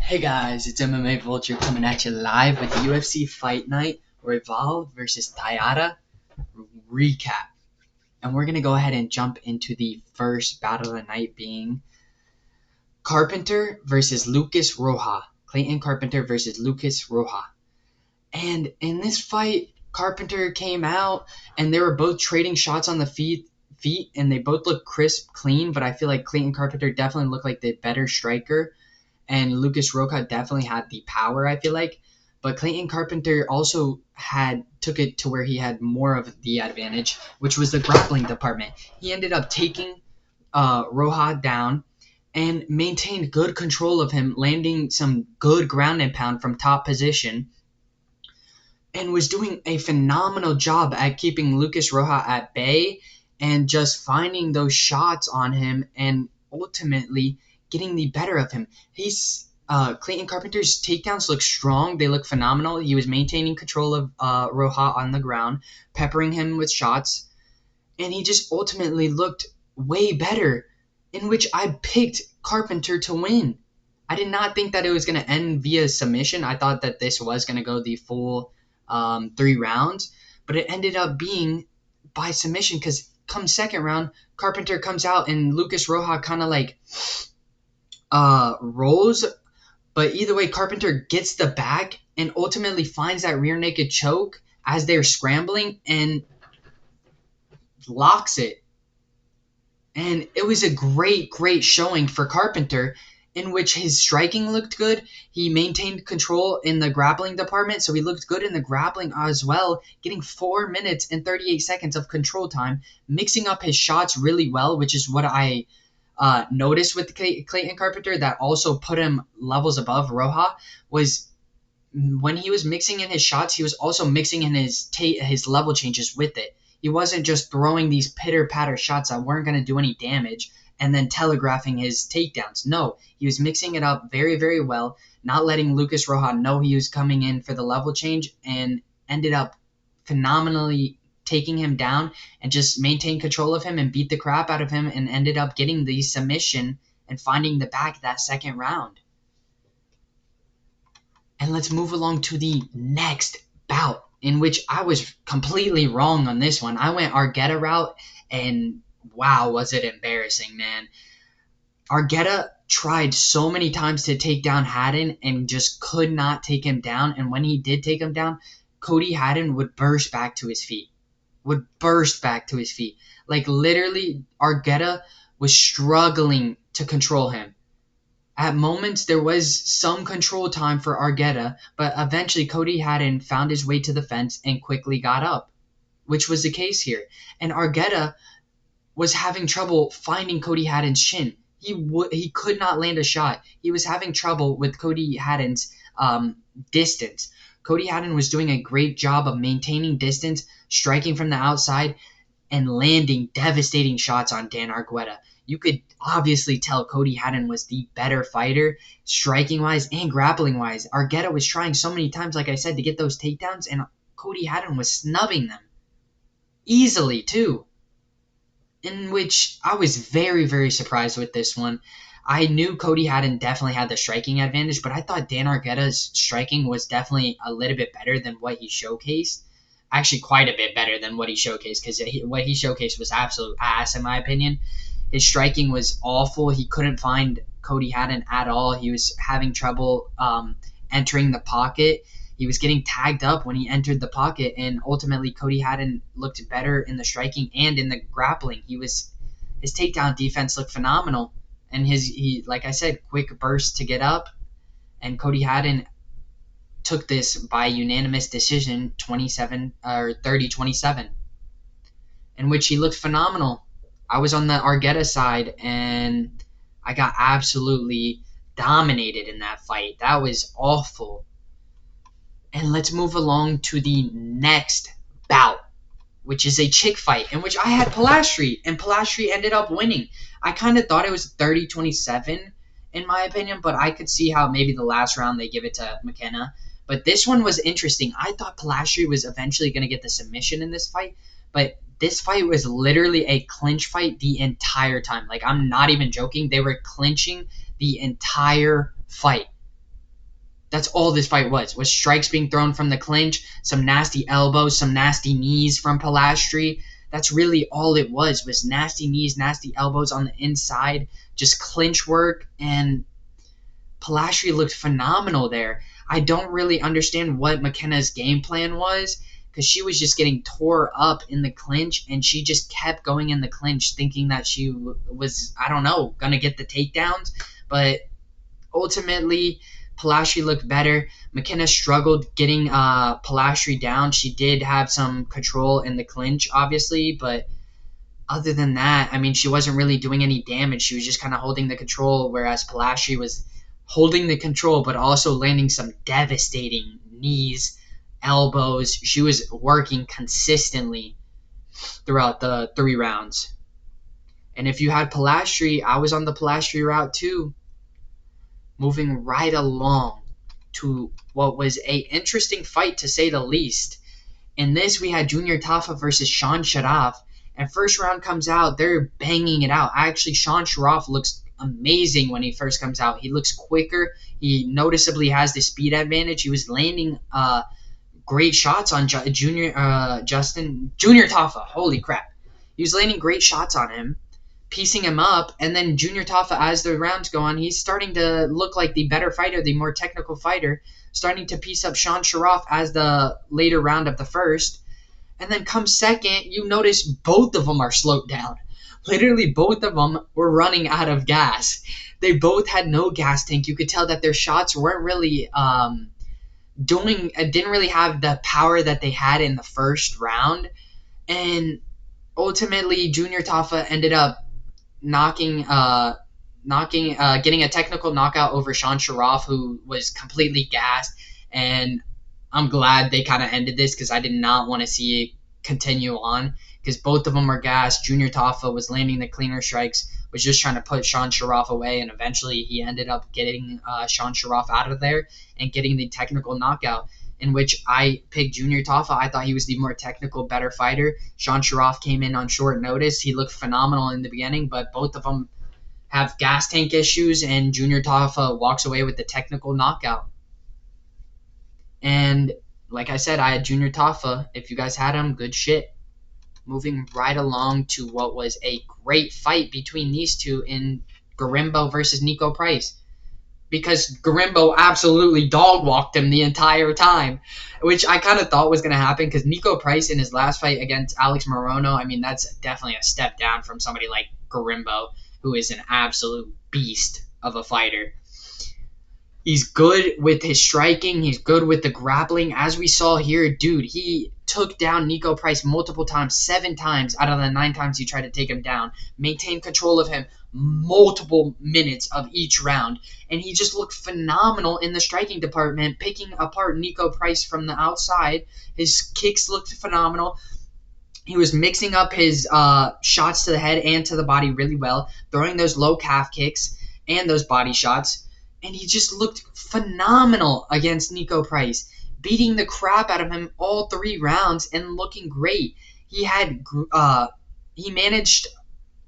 Hey guys, it's MMA Vulture coming at you live with UFC Fight Night Royval versus Taira recap. And we're going to go ahead and jump into the first battle of the night, being Carpenter versus Lucas Rocha. Clayton Carpenter versus Lucas Rocha. And in this fight, Carpenter came out and they were both trading shots on the feet and they both looked crisp, clean, but I feel like Clayton Carpenter definitely looked like the better striker. And Lucas Rocha definitely had the power, I feel like. But Clayton Carpenter also took it to where he had more of the advantage, which was the grappling department. He ended up taking Rocha down and maintained good control of him, landing some good ground and pound from top position, and was doing a phenomenal job at keeping Lucas Rocha at bay and just finding those shots on him and ultimately getting the better of him. Clayton Carpenter's takedowns look strong. They look phenomenal. He was maintaining control of Rocha on the ground, peppering him with shots, and he just ultimately looked way better, in which I picked Carpenter to win. I did not think that it was going to end via submission. I thought that this was going to go the full 3 rounds, but it ended up being by submission because come second round, Carpenter comes out and Lucas Rocha kind of like rolls, but either way, Carpenter gets the back and ultimately finds that rear naked choke as they're scrambling and locks it. And it was a great showing for Carpenter, in which his striking looked good. He maintained control in the grappling department, so he looked good in the grappling as well, getting 4 minutes and 38 seconds of control time, mixing up his shots really well, which is what I noticed with Clayton Carpenter that also put him levels above Rocha, was when he was mixing in his shots, he was also mixing in his level changes with it. He wasn't just throwing these pitter-patter shots that weren't going to do any damage and then telegraphing his takedowns. No, he was mixing it up very, very well, not letting Lucas Rocha know he was coming in for the level change, and ended up phenomenally taking him down and just maintained control of him and beat the crap out of him, and ended up getting the submission and finding the back that second round. And let's move along to the next bout, in which I was completely wrong on this one. I went Argueta route, and wow, was it embarrassing, man. Argueta tried so many times to take down Haddon and just could not take him down. And when he did take him down, Cody Haddon would burst back to his feet. Like literally, Argueta was struggling to control him. At moments, there was some control time for Argueta, but eventually Cody Haddon found his way to the fence and quickly got up, which was the case here. And Argueta was having trouble finding Cody Haddon's chin. He could not land a shot. He was having trouble with Cody Haddon's distance. Cody Haddon was doing a great job of maintaining distance, striking from the outside, and landing devastating shots on Dan Argueta. You could obviously tell Cody Haddon was the better fighter, striking-wise and grappling-wise. Argueta was trying so many times, like I said, to get those takedowns, and Cody Haddon was snubbing them. Easily, too. In which I was very, very surprised with this one. I knew Cody Haddon definitely had the striking advantage, but I thought Dan Argueta's striking was definitely a little bit better than what he showcased. Actually, quite a bit better than what he showcased, because what he showcased was absolute ass, in my opinion. His striking was awful. He couldn't find Cody Haddon at all. He was having trouble entering the pocket. He was getting tagged up when he entered the pocket, and ultimately Cody Haddon looked better in the striking and in the grappling. His takedown defense looked phenomenal, and he like I said, quick burst to get up, and Cody Haddon took this by unanimous decision, 30-27, in which he looked phenomenal. I was on the Argueta side, and I got absolutely dominated in that fight. That was awful. And let's move along to the next bout, which is a chick fight, in which I had Polastri, and Polastri ended up winning. I kind of thought it was 30-27, in my opinion, but I could see how maybe the last round they give it to McKenna. But this one was interesting. I thought Polastri was eventually going to get the submission in this fight, but this fight was literally a clinch fight the entire time. Like, I'm not even joking. They were clinching the entire fight. That's all this fight was strikes being thrown from the clinch, some nasty elbows, some nasty knees from Polastri. That's really all it was nasty knees, nasty elbows on the inside, just clinch work, and Polastri looked phenomenal there. I don't really understand what McKenna's game plan was, because she was just getting tore up in the clinch, and she just kept going in the clinch thinking that she was, I don't know, going to get the takedowns. But ultimately, Polastri looked better. McKenna struggled getting Polastri down. She did have some control in the clinch, obviously, but other than that, I mean, she wasn't really doing any damage. She was just kind of holding the control, whereas Polastri was holding the control, but also landing some devastating knees, elbows. She was working consistently throughout the 3 rounds. And if you had Polastri, I was on the Polastri route too. Moving right along to what was a interesting fight, to say the least. In this, we had Junior Tafa versus Sharaf. And first round comes out, they're banging it out. Actually, Sharaf looks amazing when he first comes out. He looks quicker. He noticeably has the speed advantage. He was landing great shots on Junior Tafa. Holy crap. He was landing great shots on him, piecing him up, and then Junior Tafa, as the rounds go on, he's starting to look like the better fighter, the more technical fighter, starting to piece up Sharaf as the later round of the first. And then come second, you notice both of them are slowed down. Literally, both of them were running out of gas. They both had no gas tank. You could tell that their shots weren't really didn't really have the power that they had in the first round. And ultimately, Junior Tafa ended up getting a technical knockout over Sharaf, who was completely gassed. And I'm glad they kind of ended this, because I did not want to see it continue on, because both of them were gassed. Junior Tafa was landing the cleaner strikes, was just trying to put Sharaf away, and eventually he ended up getting Sharaf out of there and getting the technical knockout, in which I picked Junior Tafa. I thought he was the more technical, better fighter. Sharaf came in on short notice. He looked phenomenal in the beginning, but both of them have gas tank issues, and Junior Tafa walks away with the technical knockout. And like I said, I had Junior Tafa. If you guys had him, good shit. Moving right along to what was a great fight between these two in Gorimbo versus Niko Price. Because Gorimbo absolutely dog-walked him the entire time, which I kind of thought was going to happen, because Niko Price in his last fight against Alex Morono, I mean, that's definitely a step down from somebody like Gorimbo, who is an absolute beast of a fighter. He's good with his striking. He's good with the grappling. As we saw here, dude, he took down Niko Price multiple times, 7 times out of the 9 times he tried to take him down. Maintained control of him multiple minutes of each round. And he just looked phenomenal in the striking department, picking apart Niko Price from the outside. His kicks looked phenomenal. He was mixing up his shots to the head and to the body really well, throwing those low calf kicks and those body shots. And he just looked phenomenal against Niko Price, beating the crap out of him all 3 rounds and looking great. He managed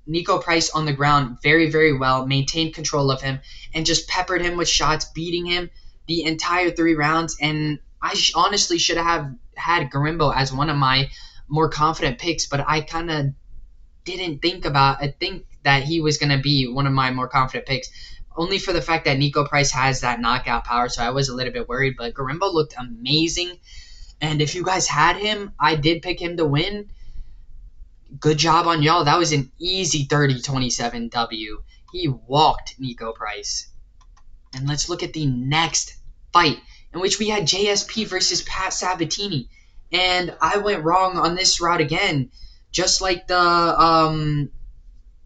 Niko Price on the ground very, very well, maintained control of him, and just peppered him with shots, beating him the entire 3 rounds. And I honestly should have had Gorimbo as one of my more confident picks, but I kind of didn't think that he was going to be one of my more confident picks, only for the fact that Niko Price has that knockout power, so I was a little bit worried. But Gorimbo looked amazing, and if you guys had him, I did pick him to win. Good job on y'all. That was an easy 30-27 W. He walked Niko Price. And let's look at the next fight, in which we had JSP versus Pat Sabatini. And I went wrong on this route again, just like the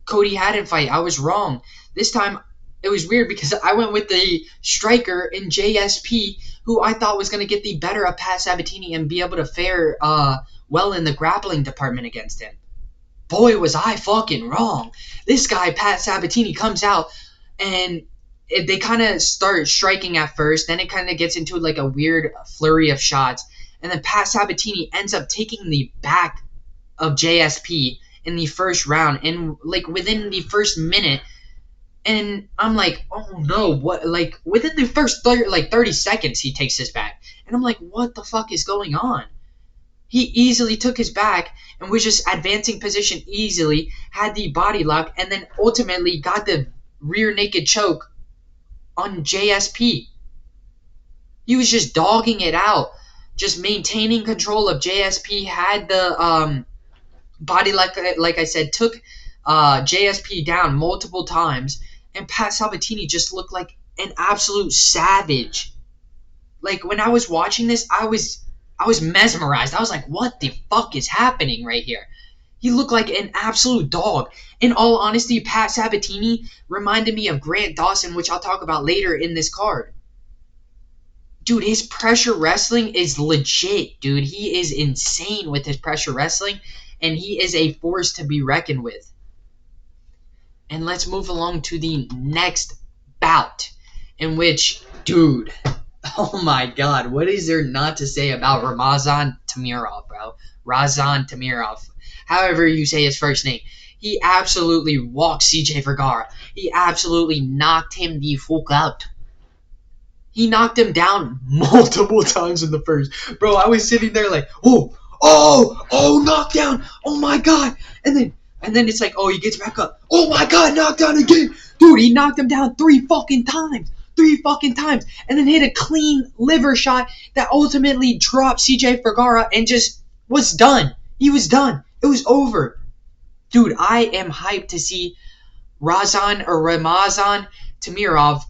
Cody Haddon fight. I was wrong. This time, it was weird because I went with the striker in JSP, who I thought was going to get the better of Pat Sabatini and be able to fare well in the grappling department against him. Boy, was I fucking wrong. This guy, Pat Sabatini, comes out and they kind of start striking at first. Then it kind of gets into like a weird flurry of shots. And then Pat Sabatini ends up taking the back of JSP in the first round. And like within the first minute, And I'm like, oh no, what? Like, within the first 30 seconds, he takes his back. And I'm like, what the fuck is going on? He easily took his back and was just advancing position easily, had the body lock, and then ultimately got the rear naked choke on JSP. He was just dogging it out, just maintaining control of JSP, had the body, like I said, took JSP down multiple times, and Pat Sabatini just looked like an absolute savage. Like, when I was watching this, I was mesmerized. I was like, what the fuck is happening right here? He looked like an absolute dog. In all honesty, Pat Sabatini reminded me of Grant Dawson, which I'll talk about later in this card. Dude, his pressure wrestling is legit, dude. He is insane with his pressure wrestling, and he is a force to be reckoned with. And let's move along to the next bout, in which, dude, oh my god, what is there not to say about Ramazan Temirov, bro? Razan Temirov. However you say his first name. He absolutely walked CJ Vergara. He absolutely knocked him the fuck out. He knocked him down multiple times in the first. Bro, I was sitting there like, knockdown. Oh my god. And then it's like, oh, he gets back up. Oh my god, knockdown again. Dude, he knocked him down 3 fucking times. 3 fucking times. And then hit a clean liver shot that ultimately dropped CJ Vergara and just was done. He was done. It was over. Dude, I am hyped to see Ramazan Temirov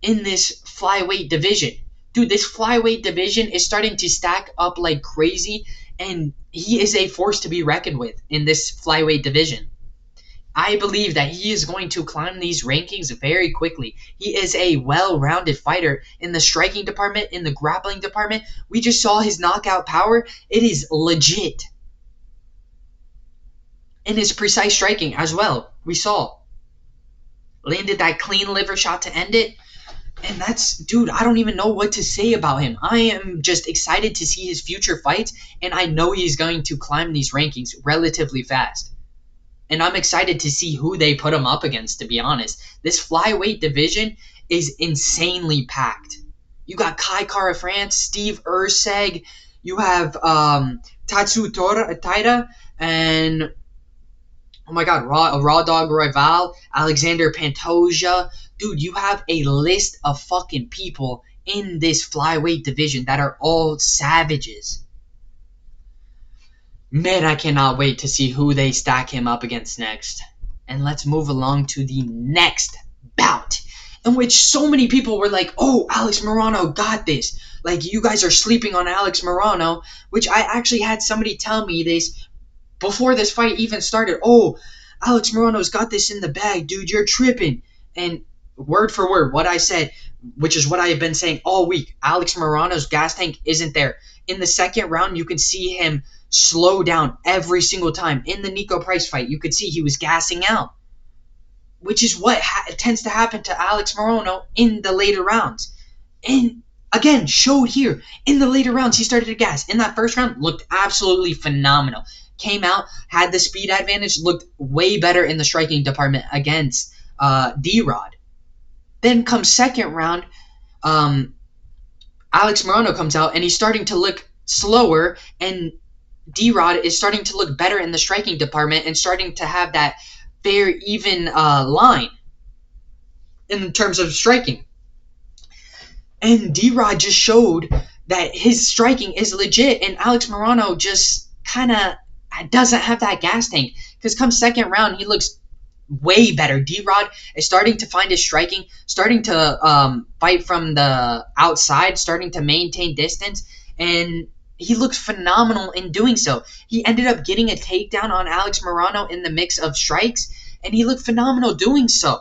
in this flyweight division. Dude, this flyweight division is starting to stack up like crazy, and he is a force to be reckoned with in this flyweight division. I believe that he is going to climb these rankings very quickly. He is a well-rounded fighter in the striking department, in the grappling department. We just saw his knockout power. It is legit. And his precise striking as well. We saw. Landed that clean liver shot to end it. And that's, dude, I don't even know what to say about him. I am just excited to see his future fights, and I know he's going to climb these rankings relatively fast. And I'm excited to see who they put him up against, to be honest. This flyweight division is insanely packed. You got Kai Kara France, Steve Urseg, you have Tatsuro Taira, and oh my god, Raw Dog Royval, Alexander Pantoja. Dude, you have a list of fucking people in this flyweight division that are all savages. Man, I cannot wait to see who they stack him up against next. And let's move along to the next bout, in which so many people were like, oh, Alex Morono got this. Like, you guys are sleeping on Alex Morono, which I actually had somebody tell me this before this fight even started. Oh, Alex Morono's got this in the bag, dude, you're tripping. And word for word, what I said, which is what I have been saying all week, Alex Morono's gas tank isn't there. In the second round, you can see him slow down every single time. In the Niko Price fight, you could see he was gassing out, which is what tends to happen to Alex Morono in the later rounds. And again, showed here, in the later rounds, he started to gas. In that first round, looked absolutely phenomenal. Came out, had the speed advantage, looked way better in the striking department against D-Rod. Then comes second round, Alex Morono comes out, and he's starting to look slower, and D-Rod is starting to look better in the striking department and starting to have that fair, even line in terms of striking. And D-Rod just showed that his striking is legit, and Alex Morono just kind of doesn't have that gas tank. Because come second round, he looks way better. D-Rod is starting to find his striking, starting to fight from the outside, starting to maintain distance, and he looks phenomenal in doing so. He ended up getting a takedown on Alex Morono in the mix of strikes, and he looked phenomenal doing so.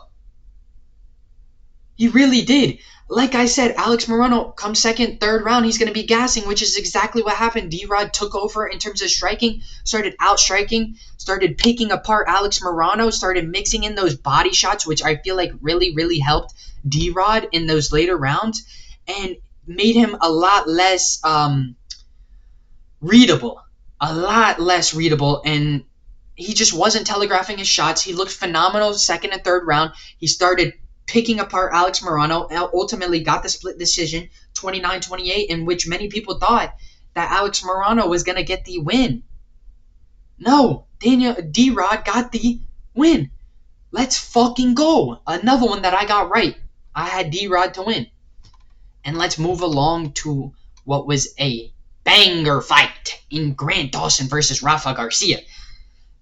He really did. Like I said, Alex Morono, come second, third round, he's going to be gassing, which is exactly what happened. D-Rod took over in terms of striking, started out-striking, started picking apart Alex Morono, started mixing in those body shots, which I feel like really, really helped D-Rod in those later rounds, and made him a lot less readable. A lot less readable, and he just wasn't telegraphing his shots. He looked phenomenal second and third round. He started picking apart Alex Morono, ultimately got the split decision, 29-28, in which many people thought that Alex Morono was going to get the win. No, D-Rod got the win. Let's fucking go. Another one that I got right. I had D-Rod to win. And let's move along to what was a banger fight in Grant Dawson versus Rafa Garcia.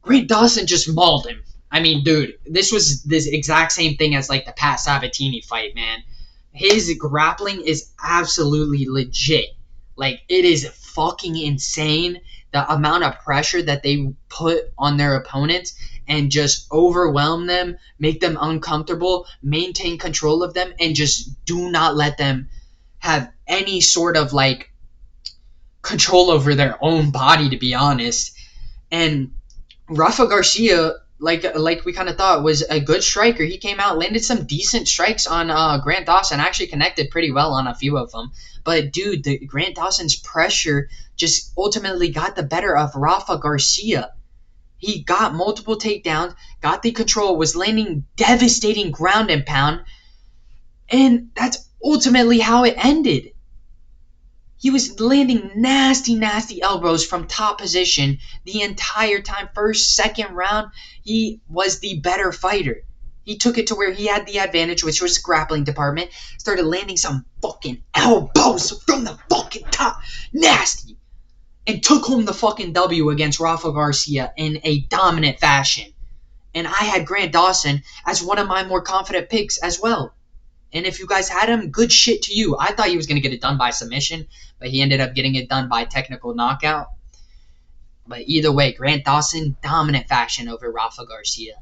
Grant Dawson just mauled him. I mean, dude, this was this exact same thing as like the Pat Sabatini fight, man. His grappling is absolutely legit. Like, it is fucking insane the amount of pressure that they put on their opponents and just overwhelm them, make them uncomfortable, maintain control of them, and just do not let them have any sort of like control over their own body, to be honest. And Rafa Garcia, like we kind of thought, was a good striker. He came out, landed some decent strikes on Grant Dawson, actually connected pretty well on a few of them. But, dude, Grant Dawson's pressure just ultimately got the better of Rafa Garcia. He got multiple takedowns, got the control, was landing devastating ground and pound, and that's ultimately how it ended. He was landing nasty, nasty elbows from top position the entire time. First, second round, he was the better fighter. He took it to where he had the advantage, which was grappling department. Started landing some fucking elbows from the fucking top. Nasty. And took home the fucking W against Rafa Garcia in a dominant fashion. And I had Grant Dawson as one of my more confident picks as well. And if you guys had him, good shit to you. I thought he was going to get it done by submission, but he ended up getting it done by technical knockout. But either way, Grant Dawson, dominant fashion over Rafa Garcia.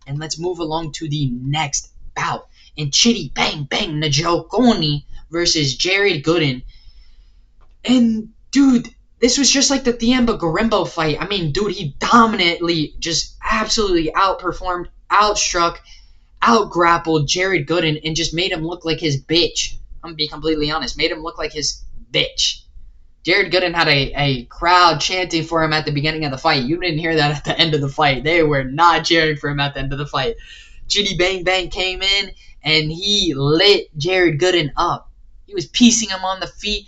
And let's move along to the next bout. In Chidi Bang Bang Njokuani versus Jared Gooden. And, dude, this was just like the Themba Gorimbo fight. I mean, dude, he dominantly just absolutely outperformed, outstruck, outgrappled Jared Gooden and just made him look like his bitch. I'm going to be completely honest. Made him look like his bitch. Jared Gooden had a crowd chanting for him at the beginning of the fight. You didn't hear that at the end of the fight. They were not cheering for him at the end of the fight. Chidi Bang Bang came in and he lit Jared Gooden up. He was piecing him on the feet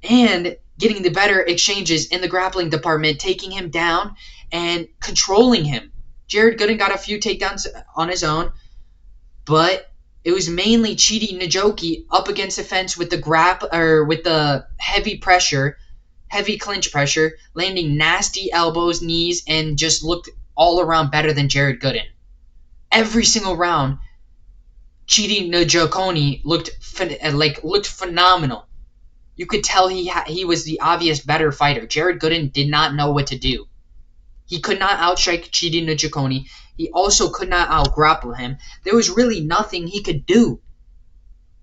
and getting the better exchanges in the grappling department, taking him down and controlling him. Jared Gooden got a few takedowns on his own, but it was mainly Chidi Njokuani up against the fence with the heavy pressure, heavy clinch pressure, landing nasty elbows, knees, and just looked all around better than Jared Gooden. Every single round, Chidi Njokuani looked phenomenal. You could tell he was the obvious better fighter. Jared Gooden did not know what to do. He could not outstrike Chidi Njokuani. He also could not outgrapple him. There was really nothing he could do.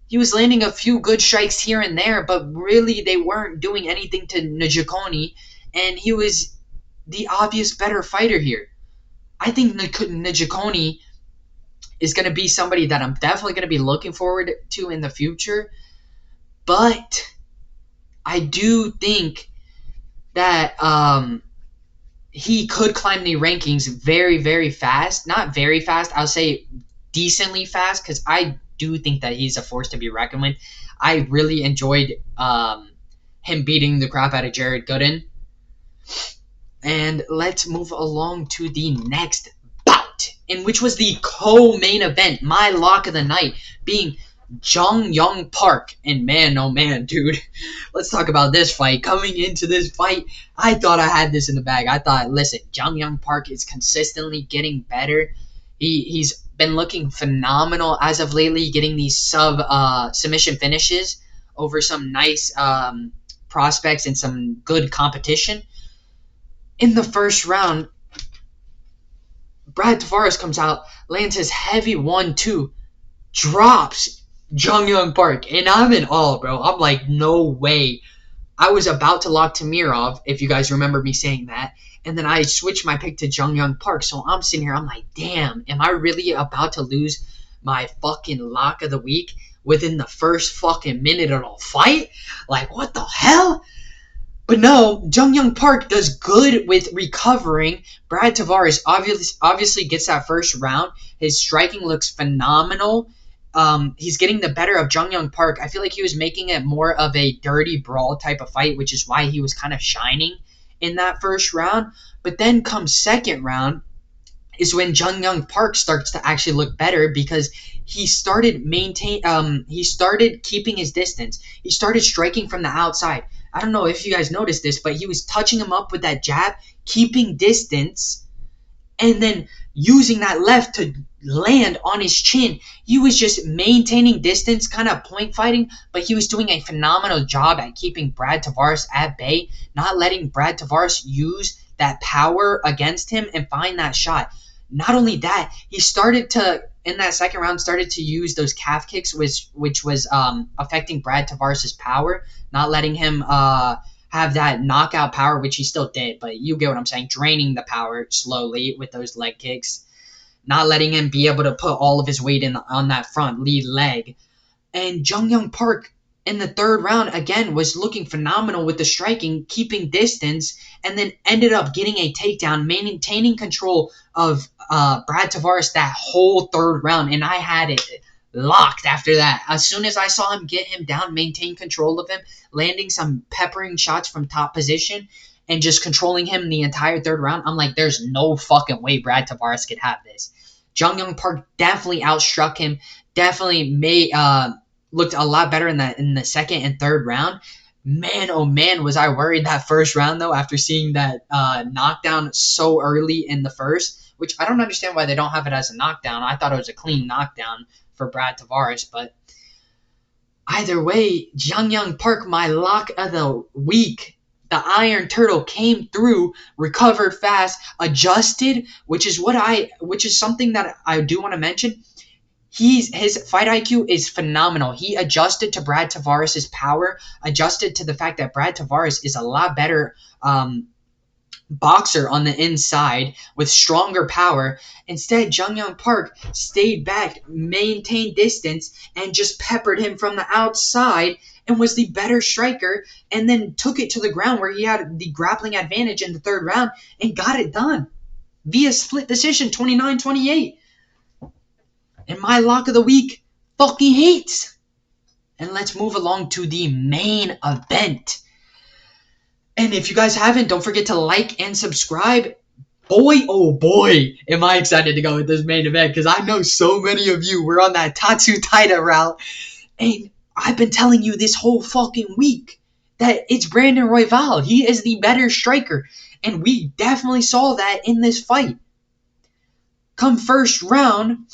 He was landing a few good strikes here and there, but really they weren't doing anything to Njokuani, and he was the obvious better fighter here. I think Njokuani is going to be somebody that I'm definitely going to be looking forward to in the future, but I do think that he could climb the rankings very, very fast. Not very fast. I'll say decently fast because I do think that he's a force to be reckoned with. I really enjoyed him beating the crap out of Jared Gooden. And let's move along to the next bout, in which was the co-main event, my lock of the night, being JunYong Park. And man, oh man, dude, let's talk about this fight. Coming into this fight, I thought I had this in the bag. I thought, listen, JunYong Park is consistently getting better. He's been looking phenomenal as of lately, getting these submission finishes over some nice prospects and some good competition. In the first round, Tavares comes out, lands his heavy 1-2, drops JunYong Park, and I'm in awe, bro. I'm like, no way. I was about to lock Temirov, if you guys remember me saying that, and then I switched my pick to JunYong Park, so I'm sitting here, I'm like, damn, am I really about to lose my fucking lock of the week within the first fucking minute of the fight? Like, what the hell? But no, JunYong Park does good with recovering. Brad Tavares obviously gets that first round. His striking looks phenomenal. He's getting the better of JunYong Park. I feel like he was making it more of a dirty brawl type of fight, which is why he was kind of shining in that first round. But then comes second round is when JunYong Park starts to actually look better because he started he started keeping his distance. He started striking from the outside. I don't know if you guys noticed this, but he was touching him up with that jab, keeping distance, and then using that left to land on his chin. He was just maintaining distance, kind of point fighting, but he was doing a phenomenal job at keeping Brad Tavares at bay, not letting Brad Tavares use that power against him and find that shot. Not only that, he started to, in that second round, started to use those calf kicks, which was affecting Brad Tavares' power, not letting him have that knockout power, which he still did, but you get what I'm saying, draining the power slowly with those leg kicks, not letting him be able to put all of his weight on that front lead leg. And JunYong Park in the third round, again, was looking phenomenal with the striking, keeping distance, and then ended up getting a takedown, maintaining control of Brad Tavares that whole third round, and I had it locked after that. As soon as I saw him get him down, maintain control of him, landing some peppering shots from top position, and just controlling him the entire third round, I'm like, there's no fucking way Brad Tavares could have this. JunYong Park definitely outstruck him, definitely looked a lot better in the second and third round. Man, oh man, was I worried that first round, though, after seeing that knockdown so early in the first, which I don't understand why they don't have it as a knockdown. I thought it was a clean knockdown for Brad Tavares, but either way, JunYong Park, my lock of the week. The Iron Turtle came through, recovered fast, adjusted, which is something that I do want to mention. His fight IQ is phenomenal. He adjusted to Brad Tavares' power, adjusted to the fact that Brad Tavares is a lot better boxer on the inside with stronger power. Instead, JunYong Park stayed back, maintained distance, and just peppered him from the outside and was the better striker, and then took it to the ground where he had the grappling advantage in the third round and got it done via split decision, 29-28. And my lock of the week, fucking hates. And let's move along to the main event. And if you guys haven't, don't forget to like and subscribe. Boy, oh boy, am I excited to go with this main event, because I know so many of you were on that Tatsu Taira route. And I've been telling you this whole fucking week that it's Brandon Royval. He is the better striker. And we definitely saw that in this fight. Come first round,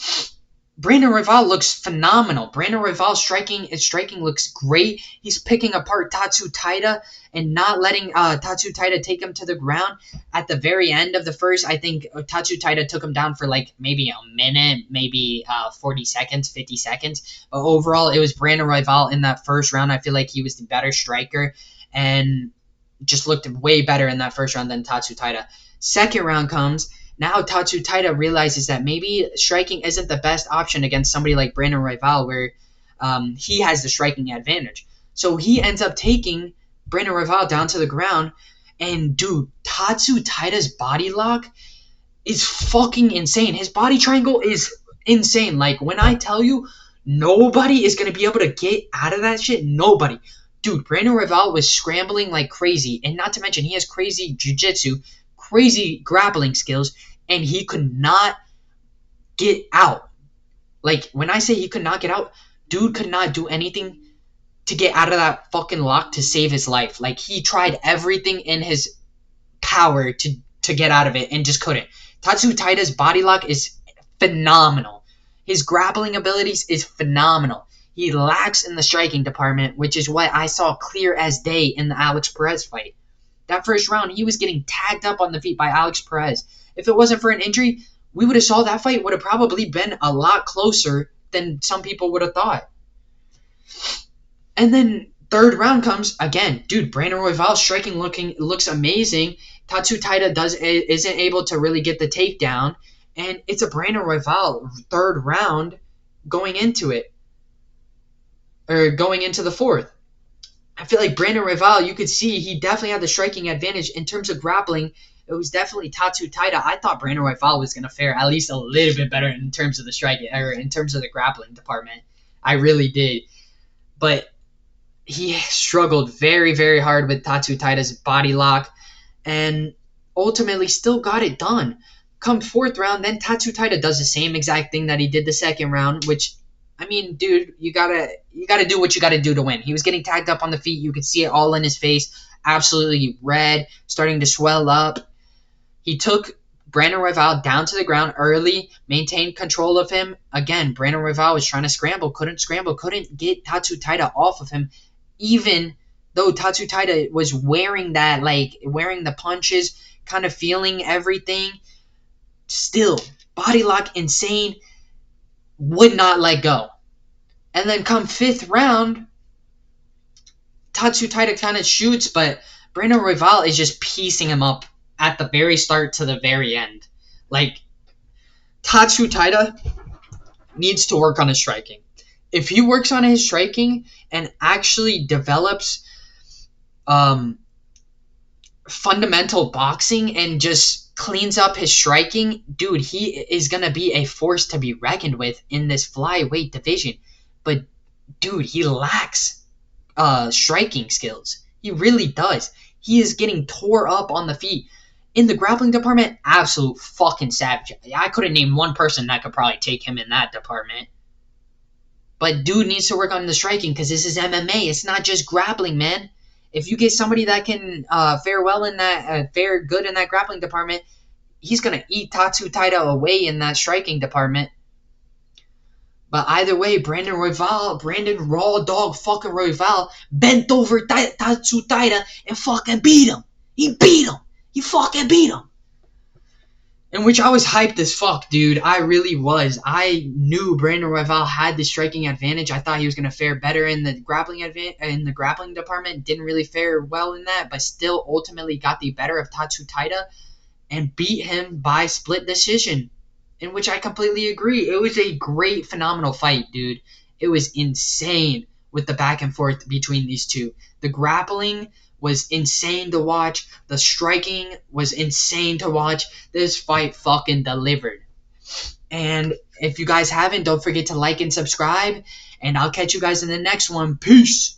Brandon Royval looks phenomenal. Brandon Royval's striking looks great. He's picking apart Tatsu Taira and not letting Tatsu Taira take him to the ground. At the very end of the first, I think Tatsu Taira took him down for like maybe a minute, maybe 40 seconds, 50 seconds. But overall, it was Brandon Royval in that first round. I feel like he was the better striker and just looked way better in that first round than Tatsu Taira. Second round comes. Now Tatsu Taira realizes that maybe striking isn't the best option against somebody like Brandon Royval, where he has the striking advantage. So he ends up taking Brandon Royval down to the ground. And dude, Tatsu Taira's body lock is fucking insane. His body triangle is insane. Like, when I tell you, nobody is going to be able to get out of that shit. Nobody. Dude, Brandon Royval was scrambling like crazy. And not to mention, he has crazy jiu-jitsu, crazy grappling skills, and he could not get out. Like, when I say he could not get out, dude could not do anything to get out of that fucking lock to save his life. Like, he tried everything in his power to get out of it and just couldn't. Tatsu Taira's body lock is phenomenal. His grappling abilities is phenomenal. He lacks in the striking department, which is what I saw clear as day in the Alex Perez fight. That first round, he was getting tagged up on the feet by Alex Perez. If it wasn't for an injury, we would have saw that fight would have probably been a lot closer than some people would have thought. And then third round comes again. Dude, Brandon Royval's striking looks amazing. Tatsu Taira isn't able to really get the takedown. And it's a Brandon Royval third round going into it. Or going into the fourth. I feel like Brandon Royval, you could see he definitely had the striking advantage in terms of grappling. It was definitely Tatsuro Taira. I thought Brandon Royval was going to fare at least a little bit better in terms of the striking or in terms of the grappling department. I really did. But he struggled very, very hard with Tatsuro Taira's body lock and ultimately still got it done. Come fourth round, then Tatsuro Taira does the same exact thing that he did the second round, which I mean, dude, you gotta do what you gotta do to win. He was getting tagged up on the feet. You could see it all in his face, absolutely red, starting to swell up. He took Brandon Royval down to the ground early, maintained control of him. Again, Brandon Royval was trying to scramble, couldn't get Tatsuro Taira off of him, even though Tatsuro Taira was wearing the punches, kind of feeling everything. Still, body lock insane, would not let go. And then come fifth round, Tatsuro Taira kind of shoots, but Brandon Royval is just piecing him up at the very start to the very end. Like, Tatsuro Taira needs to work on his striking. If he works on his striking and actually develops fundamental boxing and just cleans up his striking, dude, he is going to be a force to be reckoned with in this flyweight division. But, dude, he lacks striking skills. He really does. He is getting tore up on the feet. In the grappling department, absolute fucking savage. I couldn't name one person that could probably take him in that department. But dude needs to work on the striking because this is MMA. It's not just grappling, man. If you get somebody that can fare good in that grappling department, he's gonna eat Tatsuro Taira away in that striking department. But either way, Brandon Raw Dog fucking Royval bent over Tatsuro Taira and fucking beat him. He beat him. He fucking beat him. In which I was hyped as fuck, dude. I really was. I knew Brandon Royval had the striking advantage. I thought he was going to fare better in the grappling department. Didn't really fare well in that, but still ultimately got the better of Tatsuro Taira and beat him by split decision, in which I completely agree. It was a great, phenomenal fight, dude. It was insane with the back and forth between these two. The grappling was insane to watch. The striking was insane to watch. This fight fucking delivered. And if you guys haven't, don't forget to like and subscribe. And I'll catch you guys in the next one. Peace.